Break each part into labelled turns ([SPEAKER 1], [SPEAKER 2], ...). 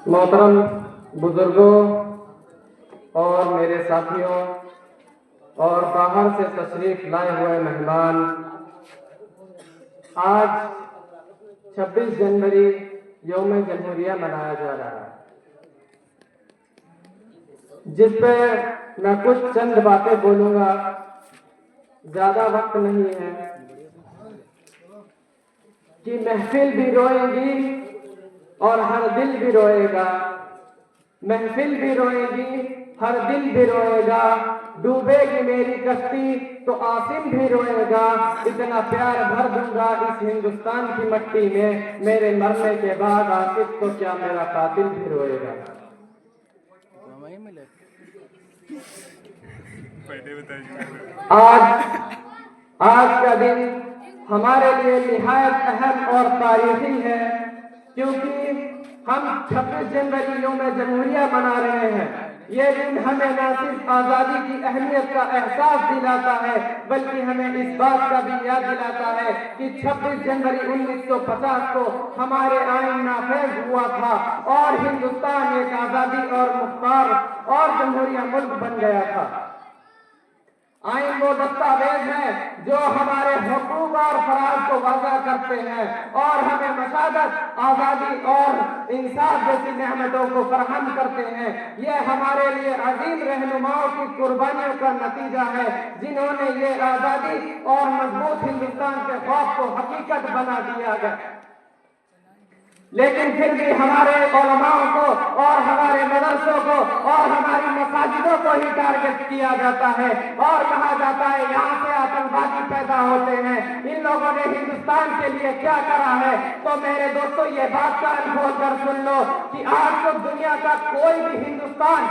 [SPEAKER 1] محترم بزرگوں اور میرے ساتھیوں اور باہر سے تشریف لائے ہوئے مہمان، آج 26 جنوری یوم جمہوریہ منایا جا رہا ہے، جس پہ میں کچھ چند باتیں بولوں گا، زیادہ وقت نہیں ہے کہ محفل بھی روئے گی اور ہر دل بھی روئے گا، محفل بھی روئے گی ہر دل بھی روئے گا، ڈوبے گی میری کشتی تو عاصم بھی روئے گا، اتنا پیار بھر دوں گا اس ہندوستان کی مٹی میں، میرے مرنے کے بعد عاصف تو کیا میرا قاتل بھی روئے گا۔ آج کا دن ہمارے لیے نہایت اہم اور تاریخی ہے، کیونکہ ہم 26 جنوری یوم جمہوریہ منا رہے ہیں۔ یہ دن ہمیں نہ صرف آزادی کی اہمیت کا احساس دلاتا ہے، بلکہ ہمیں اس بات کا بھی یاد دلاتا ہے کہ 26 جنوری 1950 کو ہمارے آئین نافذ ہوا تھا اور ہندوستان ایک آزادی اور مختار اور جمہوریہ ملک بن گیا تھا۔ آئین وہ دستاویز ہے جو ہمارے حقوق اور فرائض کو واضح کرتے ہیں اور ہمیں مشاہدت، آزادی اور انصاف جیسی نعمتوں کو فراہم کرتے ہیں۔ یہ ہمارے لیے عظیم رہنماؤں کی قربانیوں کا نتیجہ ہے، جنہوں نے یہ آزادی اور مضبوط ہندوستان کے خواب کو حقیقت بنا دیا ہے۔ لیکن پھر بھی ہمارے علماء کو اور ہمارے مدرسوں کو اور ہماری مساجدوں کو ہی ٹارگٹ کیا جاتا ہے اور کہا جاتا ہے یہاں سے آتنکوادی پیدا ہوتے ہیں، ان لوگوں نے ہندوستان کے لیے کیا کرا ہے۔ تو میرے دوستو، یہ بات کان کھول کر سن لو کہ آج تو دنیا کا کوئی بھی ہندوستان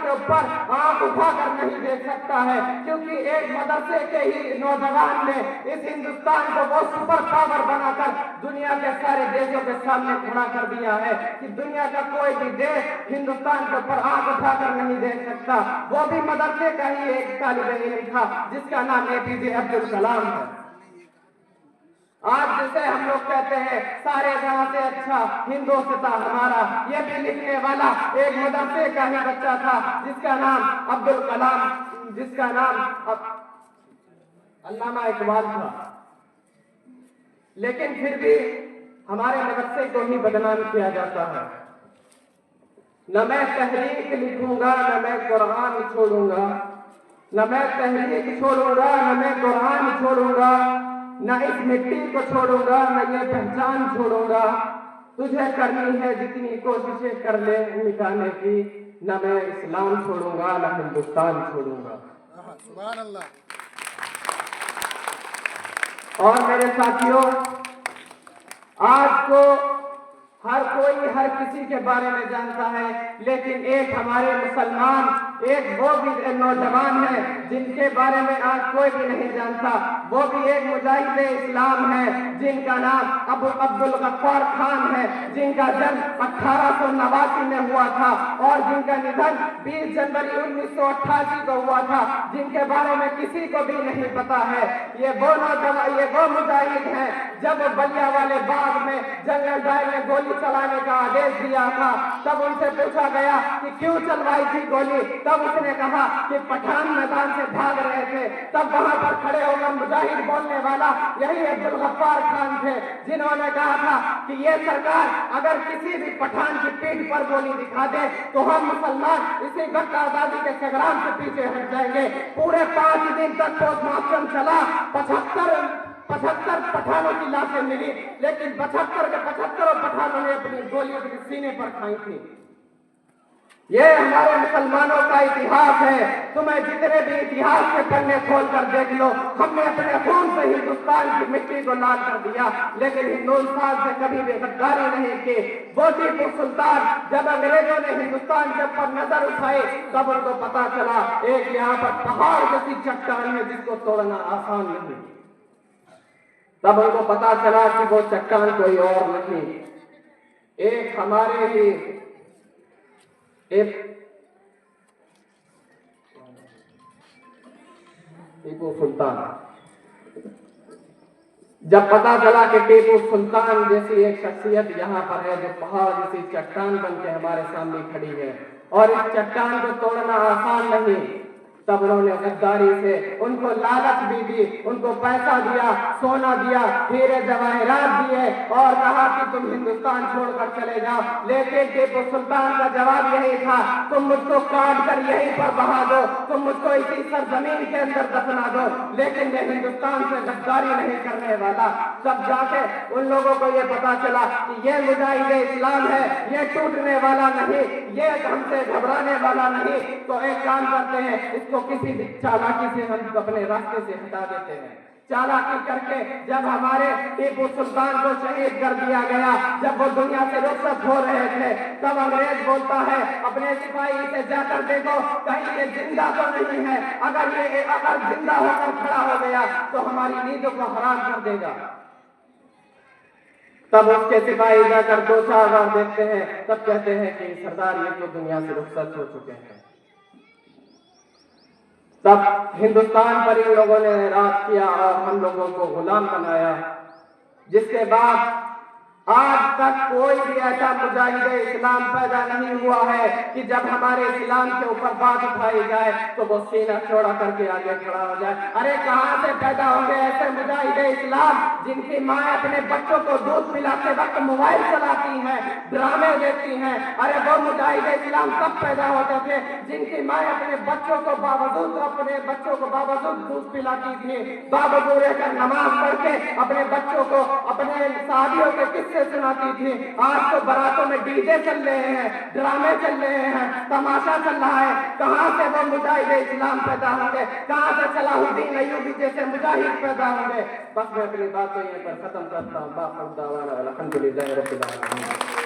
[SPEAKER 1] کے اوپر آنکھ اٹھا کر نہیں دیکھ سکتا ہے، کیونکہ ایک مدرسے کے ہی نوجوان نے اس ہندوستان کو وہ سپر پاور بنا کر دنیا کے سارے دیشوں کے سامنے کھڑا کر دیا ہے کہ دنیا کا کوئی بھی دیش ہندوستان کے اوپر آنکھ اٹھا کر نہیں دیکھ سکتا۔ وہ بھی مدرسے کا ہی ایک طالب علم تھا جس کا نام APJ عبد الکلام ہے۔ آج جسے ہم لوگ کہتے ہیں سارے جہاں سے اچھا ہندوستان ہمارا، یہ بھی لکھنے والا ایک مدرسے کا ہی بچہ تھا جس کا نام عبد الکلام، جس کا نام علامہ اقبال تھا۔ لیکن پھر بھی ہمارے مدرسے کو ہی بدنام کیا جاتا ہے۔ نہ میں تحریک لکھوں گا، نہ میں قرآن چھوڑوں گا، نہ میں تحریک چھوڑوں گا، نہ میں قرآن چھوڑوں گا، نہ اس مٹی کو چھوڑوں گا، نہ یہ پہچان چھوڑوں گا، تجھے کرنی ہے جتنی کوششیں کر لے مٹانے کی، نہ میں اسلام چھوڑوں گا، نہ ہندوستان چھوڑوں گا۔
[SPEAKER 2] سبحان اللہ۔
[SPEAKER 1] اور میرے ساتھیوں، آج کو ہر کوئی ہر کسی کے بارے میں جانتا ہے، لیکن ایک ہمارے مسلمان، ایک وہ بھی نوجوان ہے جن کے بارے میں آج کوئی بھی نہیں جانتا، وہ بھی ایک مجاہد اسلام ہے جن کا نام ابو عبد الغفار خان ہے، جن کا جنم 1889 میں ہوا تھا اور جن کا ندھن 20 جنوری 1988 کو ہوا تھا، جن کے بارے میں کسی کو بھی نہیں پتا ہے۔ یہ وہ نوجوان، یہ وہ مجاہد ہیں جب بلیا والے باغ میں جنرل ڈائر نے گولی چلانے کا آدیش دیا تھا، تب ان سے پوچھا گیا کہ کیوں چلوائی تھی گولی، تب اس نے کہا کہ پٹھان میدان سے بھاگ رہے تھے۔ تب وہاں پر کھڑے ہو کر مجاہد بولنے والا یہی عبد الغفار خان تھے، جنہوں نے کہا تھا کہ یہ سرکار اگر کسی بھی پٹھان کی پیٹھ پر گولی دکھا دے تو ہم مسلمان اسی وقت آزادی کے سنگرام سے پیچھے ہٹ جائیں گے۔ پورے 5 دن تک پوسٹ مارٹم چلا، 75 پٹھانوں کی لاشیں ملی، لیکن 75 کے 75 پٹھانوں نے اپنی گولیاں اپنے سینے پر کھائی تھی۔ یہ ہمارے مسلمانوں کا اتہاس ہے۔ تمہیں جتنے بھی اتہاس کے پنے کھول کر دیکھ لو، ہم نے اپنے خون سے ہندوستان کی مٹی کو لال کر دیا، لیکن ہندوستان سے کبھی بھی غداری نہیں کی۔ وہ ٹیپو سلطان جب انگریزوں نے ہندوستان کے اوپر نظر اٹھائی، تب ان کو پتا چلا ایک یہاں پر پہاڑ جیسی چٹان ہے جس کو توڑنا آسان نہیں۔ تب ان کو پتا چلا کہ وہ چٹان کوئی اور نہیں، ایک ہمارے ہی ایک ٹیپو سلطان. جب پتا چلا کہ ٹیپو سلطان جیسی ایک شخصیت یہاں پر ہے جو پہاڑ جیسی چٹان بن کے ہمارے سامنے کھڑی ہے اور اس چٹان کو توڑنا آسان نہیں، تب انہوں نے غداری سے ان کو لالچ بھی دی، ان کو پیسہ دیا، سونا دیا، ہیرے جواہرات دیے اور کہا کہ تم ہندوستان چھوڑ کر چلے جاؤ. لیکن ٹیپو سلطان کا جواب یہی تھا، تم مجھ کو کاٹ کر یہیں پر بہا دو، تم مجھ کو اسی سرزمین کے اندر دفنا دو، لیکن میں ہندوستان سے غداری نہیں کرنے والا. تب جا کے ان لوگوں کو یہ پتا چلا کہ یہ مجاہد اسلام ہے، یہ ٹوٹنے والا نہیں، یہ ہم سے گھبرانے والا نہیں. تو ایک کام کرتے ہیں، اس کو کسی بھی چالاکی سے ہم اپنے راستے سے ہٹا دیتے ہیں. چالاکی کر کے جب ہمارے ٹیپو سلطان کو شہید کر دیا گیا، جب وہ دنیا سے رخصت ہو رہے تھے، تب انگریز بولتا ہے اپنے سپاہی سے جا کر دیکھو کہیں یہ زندہ تو نہیں ہے، اگر زندہ ہو کر کھڑا ہو گیا تو ہماری نیندوں کو حرام کر دے گا. تب اس کے سپاہی جا کر 2-4 بار دیکھتے ہیں، تب کہتے ہیں کہ سردار یہ تو دنیا سے رخصت ہو چکے ہیں. تب ہندوستان پر ان لوگوں نے راج کیا اور ہم لوگوں کو غلام بنایا، جس کے بعد آج تک کوئی بھی ایسا مجاہد اسلام پیدا نہیں ہوا ہے کہ جب ہمارے اسلام کے اوپر بات اٹھائی جائے تو وہ سینہ چوڑا کر کے آگے کھڑا ہو جائے. ارے کہاں سے پیدا ہوں گے ایسے مجاہد اسلام جن کی ماں اپنے بچوں کو دودھ پلاتے وقت موبائل چلاتی ہیں، ڈرامے دیکھتی ہیں؟ ارے وہ مجاہد اسلام کب پیدا ہوتے تھے جن کی ماں اپنے بچوں کو باوجود دودھ پلاتی تھی، باوجود رہ کر نماز پڑھ کے اپنے بچوں کو اپنے صحابیوں کے قصے سناتی تھی. آج تو براتوں میں ڈی جے چل رہے ہیں، ڈرامے چل رہے ہیں، تماشا چل رہا ہے. کہاں سے وہ مجاہد اسلام پیدا ہوں گے؟ کہاں سے صلاح الدین ایوبی جیسے مجاہد پیدا ہوں گے؟ بس میں اپنی بات کو یہیں پر ختم کرتا ہوں. باقی دعوانا الحمدللہ رب العالمین.